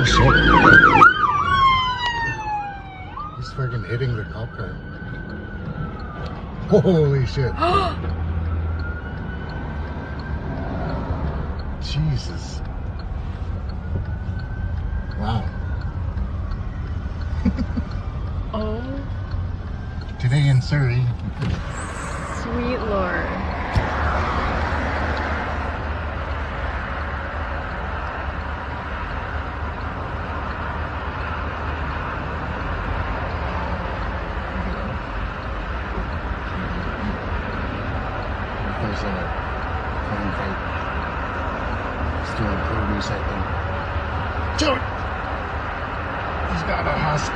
shit. He's freaking hitting the cop car. Holy shit. Jesus. Wow. Oh. Today in Surrey. Sweet Lord. There's a crime fight. Stealing produce, I think. Dude! He's got a husk.